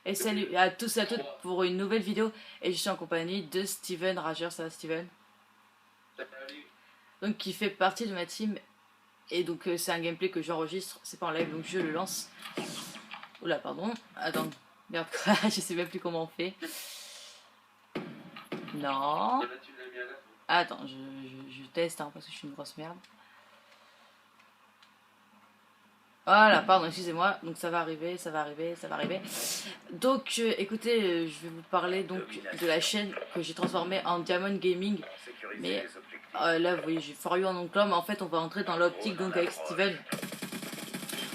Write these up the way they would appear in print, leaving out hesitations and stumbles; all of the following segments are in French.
Et salut à tous et à toutes pour une nouvelle vidéo. Et je suis en compagnie de Steven Rager, ça va Steven? Donc qui fait partie de ma team. Et donc c'est un gameplay que j'enregistre, c'est pas en live donc je le lance. Oula pardon, attends, merde quoi, je sais même plus comment on fait. Non. Attends, je teste hein, parce que je suis une grosse merde. Voilà, pardon, excusez-moi. Donc ça va arriver, ça va arriver, ça va arriver. Donc écoutez, je vais vous parler donc de la chaîne que j'ai transformée en Diamond Gaming. Mais là, vous voyez, j'ai For You en oncle, mais en fait, on va entrer dans l'optique donc avec Steven.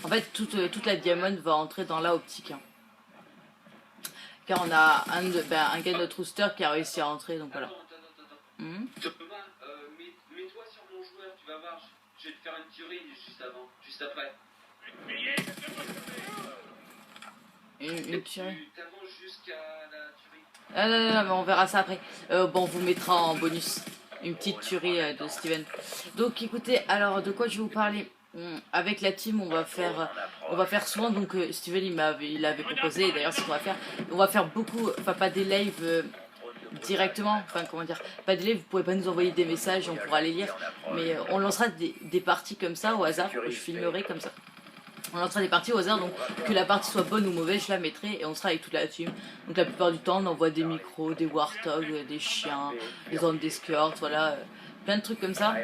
En fait, toute la Diamond va entrer dans la optique. Hein. Car on a un gars de notre rooster qui a réussi à entrer, donc voilà. Thomas, mets-toi sur mon joueur, tu vas voir, je vais te faire une tuerie juste après. Une tuerie. T'avances jusqu'à la tuerie. Ah non, mais on verra ça après. Bon, on vous mettra en bonus une petite tuerie de Steven. Donc écoutez, alors de quoi je vais vous parler? Avec la team, on va faire souvent, donc Steven il avait proposé, et d'ailleurs c'est ce qu'on va faire. On va faire beaucoup, enfin pas des lives directement, enfin comment dire, pas des lives, vous pourrez pas nous envoyer des messages, on pourra les lire, mais on lancera des parties comme ça au hasard, je filmerai comme ça. On lancera des parties au hasard, donc que la partie soit bonne ou mauvaise, je la mettrai et on sera avec toute la team. Donc la plupart du temps, on envoie des micros, des warthogs, des chiens, des underskirts, voilà, plein de trucs comme ça.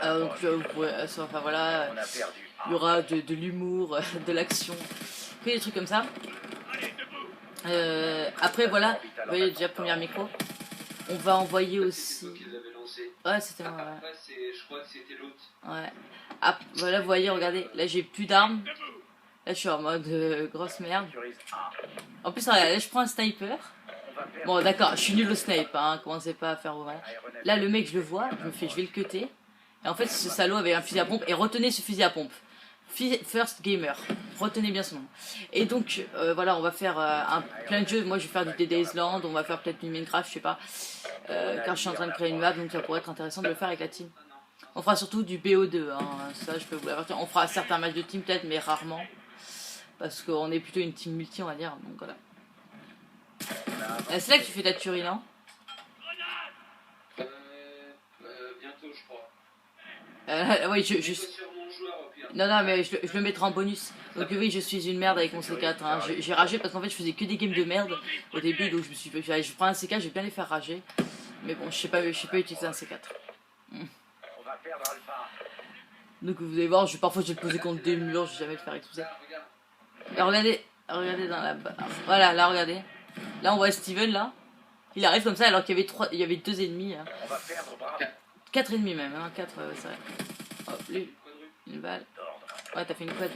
Donc enfin voilà, il y aura de l'humour, de l'action, que des trucs comme ça. Après voilà, vous voyez déjà premier micro. On va envoyer aussi. Ouais, c'était moi. Après, je crois que c'était l'autre. Ouais. Ah, voilà, vous voyez, regardez, là j'ai plus d'armes. Là je suis en mode grosse merde. En plus, regardez, là je prends un sniper. Bon, d'accord, je suis nul au snipe, hein, commencez pas à faire voilà. Là, le mec, je le vois, je vais le cutter. Et en fait, ce salaud avait un fusil à pompe. Et retenez ce fusil à pompe. First Gamer, retenez bien son nom. Et donc voilà, on va faire plein de jeux. Moi je vais faire du Dead Island, on va faire peut-être du Minecraft, je sais pas, car je suis en train de créer une map, donc ça pourrait être intéressant de le faire avec la team. On fera surtout du BO2, hein, ça je peux vous l'avertir. On fera certains matchs de team peut-être, mais rarement, parce qu'on est plutôt une team multi, on va dire, donc voilà. C'est là que tu fais ta tuerie, non? Bientôt je crois. Oui, non, mais je le mettrai en bonus. Donc oui, je suis une merde avec mon C4. Hein. J'ai ragé parce qu'en fait, je faisais que des games de merde au début. Donc je me suis dit, je prends un C4, je vais bien les faire rager. Mais bon, je sais pas utiliser un C4. Donc vous allez voir, parfois je vais le poser contre des murs, je vais jamais le faire exploser. Alors, regardez dans la barre. Voilà, là, regardez. Là, on voit Steven, là. Il arrive comme ça alors qu'il y avait 2 ennemis. Hein. 4 ennemis même, hein. 4, c'est vrai. Hop, lui. Une balle. Ouais, t'as fait une quad.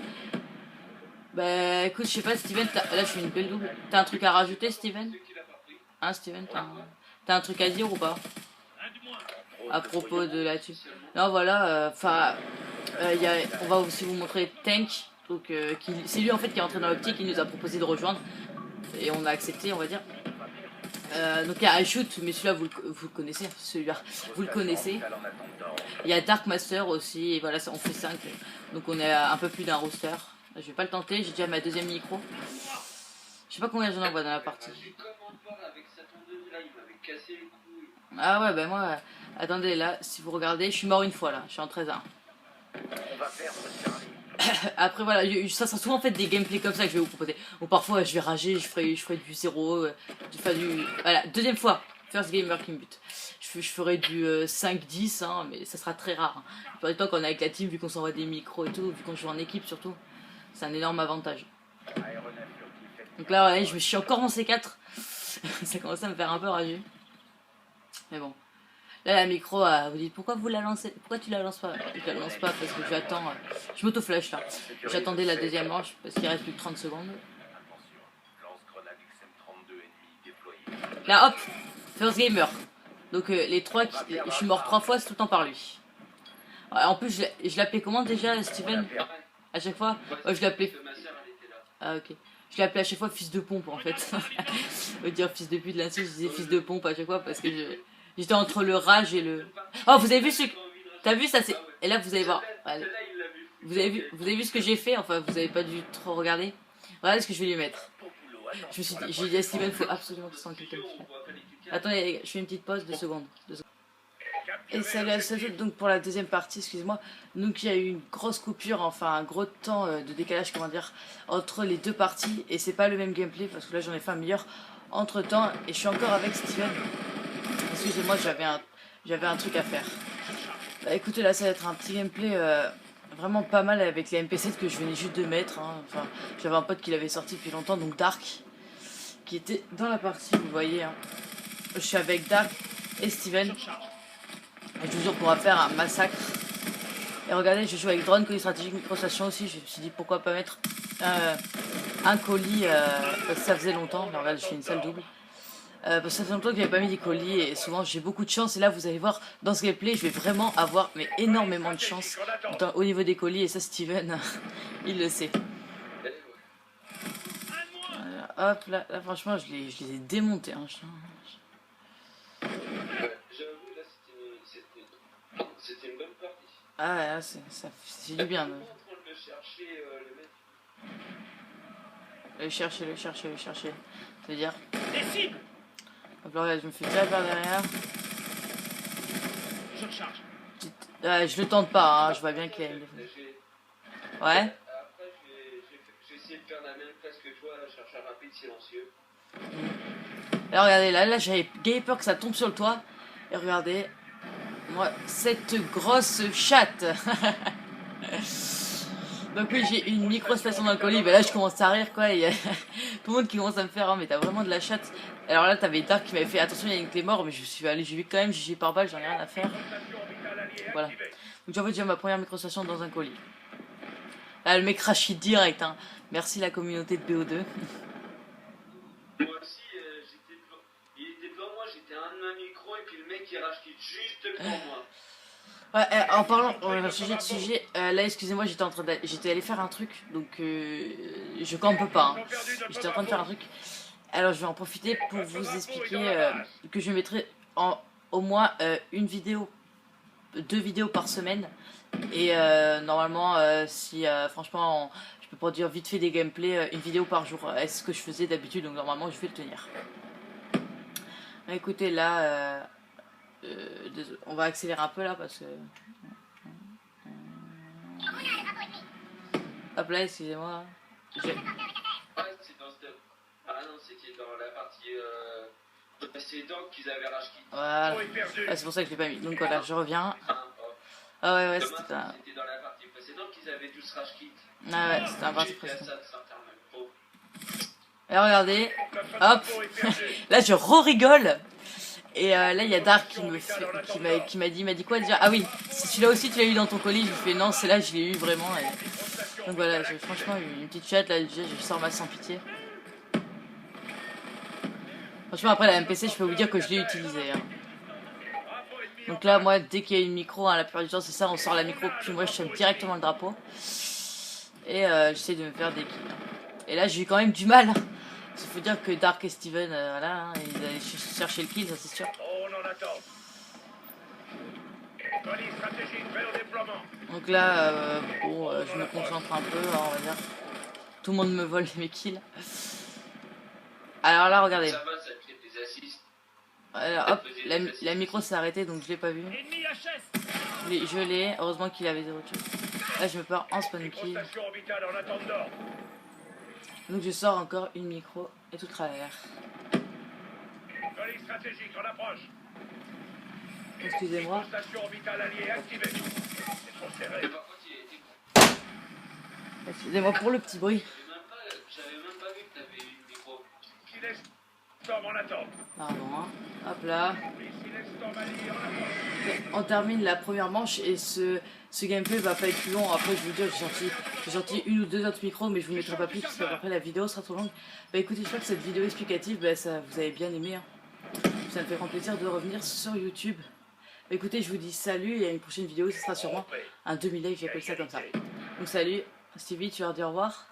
Bah écoute, je sais pas, Steven, là je fais une belle double. T'as un truc à rajouter, Steven? Hein, Steven, t'as un truc à dire ou pas? À propos de là-dessus. Non, voilà, enfin, on va aussi vous montrer Tank. Donc, c'est lui en fait qui est entré dans l'optique, il nous a proposé de rejoindre. Et on a accepté, on va dire. Donc il y a iShoot, mais celui-là vous le connaissez, celui-là vous le connaissez. Il y a Dark Master aussi, et voilà, on fait 5. Donc on est à un peu plus d'un roster. Je vais pas le tenter, j'ai déjà ma deuxième micro. Je sais pas combien j'en envoie dans la partie. Ah ouais, bah moi, attendez, là, si vous regardez, je suis mort une fois là, je suis en 13-1. Après voilà, ça sera souvent en fait des gameplays comme ça que je vais vous proposer. Ou parfois je vais rager, je ferai du 0, voilà, deuxième fois, first gamer qui me bute. Je ferai du 5-10, hein, mais ça sera très rare. Hein. Par temps qu'on est avec la team, vu qu'on s'envoie des micros et tout, vu qu'on joue en équipe surtout, c'est un énorme avantage. Donc là, ouais, je me suis encore en C4. Ça commence à me faire un peu rager. Mais bon. Là, la micro, vous dites pourquoi vous la lancez? Pourquoi tu la lances pas? Je la lance pas parce que j'attends. Je m'auto-flush là. J'attendais la deuxième manche parce qu'il reste plus que 30 secondes. Là, hop! First gamer. Donc, les 3, je suis mort 3 fois, c'est tout le temps par lui. En plus, je l'appelais comment déjà, Steven? À chaque fois? Je l'appelais. Ah, ok. Je l'appelais à chaque fois fils de pompe en fait. On veut dire fils de pute, là-dessus, je disais fils de pompe à chaque fois parce que j'étais entre le rage et le. Oh, vous avez vu ce. T'as vu ça? Et là, vous allez voir. Allez. Vous avez vu ce que j'ai fait? Enfin, vous avez pas dû trop regarder. Voilà ce que je vais lui mettre. J'ai dit à Steven, faut absolument qu'il s'en occupe. Attendez les gars, je fais une petite pause, 2 secondes. Et salut à tous, donc pour la deuxième partie, excusez-moi. Donc il y a eu une grosse coupure, enfin un gros temps de décalage, comment dire, entre les deux parties. Et c'est pas le même gameplay, parce que là j'en ai fait un meilleur entre temps. Et je suis encore avec Steven. Excusez-moi, j'avais un truc à faire. Bah écoutez, là ça va être un petit gameplay vraiment pas mal avec les MP7 que je venais juste de mettre. Hein. Enfin, j'avais un pote qui l'avait sorti depuis longtemps, donc Dark, qui était dans la partie, vous voyez. Hein. Je suis avec Dark et Steven. Et je vous jure qu'on va faire un massacre. Et regardez, je joue avec drone, colis stratégique, microstation aussi. Je me suis dit pourquoi pas mettre un colis, parce que ça faisait longtemps. Là, regardez, je fais une salle double. Parce que ça fait longtemps que j'avais pas mis des colis et souvent j'ai beaucoup de chance. Et là, vous allez voir, dans ce gameplay, je vais vraiment avoir énormément de chance au niveau des colis. Et ça, Steven, il le sait. Hop, là, franchement, je les ai démontés. Hein. C'était une bonne partie. Ah ouais, c'est du bien. En train de chercher le mec. Le chercher. C'est-à-dire. Hop là, regarde, je me fais déjà par derrière. Je recharge. Je le tente pas, hein, je vois bien qu'il y a une. Ouais. Après, j'ai essayé de faire la même place que toi, chercher un rapide silencieux. Alors regardez, là j'avais peur que ça tombe sur le toit. Et regardez. Moi, cette grosse chatte. Donc oui, j'ai une micro-station dans le colis. Ben là, je commence à rire, quoi. Il y a tout le monde qui commence à me faire, hein, mais t'as vraiment de la chatte. Alors là, t'avais Dark qui m'avait fait, attention, il y a une clé mort, mais je suis allé, j'ai vu quand même, j'ai par balle, j'en ai rien à faire. Voilà. Donc en fait, j'ai ma première micro-station dans un colis. Là, le mec rachit direct, hein. Merci la communauté de BO2. Moi aussi, il était devant moi, j'étais à un de ma micro, et puis le mec il rachit juste devant moi. Ouais, en parlant, sujet, là excusez-moi, j'étais allé faire un truc, donc je campe pas, hein. J'étais en train de faire un truc. Alors je vais en profiter pour vous expliquer que je mettrai au moins 2 vidéos par semaine. Et normalement, si franchement je peux produire vite fait des gameplays, une vidéo par jour, est ce que je faisais d'habitude, donc normalement je vais le tenir. Écoutez, là... on va accélérer un peu là parce que. Hop là, excusez-moi. Ah non, c'était dans la partie. C'est donc qu'ils avaient racheté. Voilà. Ah, c'est pour ça que je l'ai pas mis. Donc voilà, je reviens. Ah ouais, c'était dans la partie précédente qu'ils avaient tous racheté. Ah ouais, c'était un partie précédente. Et regardez, hop, là je re-rigole. Et là il y a Dark qui m'a dit quoi déjà. Ah oui, si celui-là aussi tu l'as eu dans ton colis. Je lui fais non, c'est là je l'ai eu vraiment. Et... donc voilà, j'ai franchement eu une petite chatte là, déjà je sors ma sans pitié. Franchement après la MPC je peux vous dire que je l'ai utilisé, hein. Donc là moi dès qu'il y a une micro, hein, la plupart du temps c'est ça, on sort la micro puis moi je chope directement le drapeau. Et j'essaie de me faire des kills. Et là j'ai eu quand même du mal. Il faut dire que Dark et Steven, voilà, hein, ils allaient chercher le kill, ça c'est sûr. Donc là, bon, je me concentre un peu, hein, on va dire. Tout le monde me vole mes kills. Alors là, regardez. Alors, hop, la micro s'est arrêtée, donc je l'ai pas vu. Je l'ai, heureusement qu'il avait 0 kill. Là, je me pars en spawn kill. Donc je sors encore une micro et tout travers. Excusez-moi. Excusez-moi pour le petit bruit. J'avais même pas vu que t'avais une micro. Pardon, hein. Hop là. On termine la première manche et ce gameplay va pas être plus long. Après je vous dis, j'ai sorti 1 ou 2 autres micros, mais je vous mettrai pas plus parce qu'après la vidéo sera trop longue. Bah écoutez, j'espère que cette vidéo explicative, bah, ça vous avez bien aimé, hein. Ça me fait grand plaisir de revenir sur YouTube. Bah, écoutez, je vous dis salut et à une prochaine vidéo, ce sera sûrement un 2000 likes, j'appelle ça comme ça. Donc salut, Stevie, tu vas dire au revoir?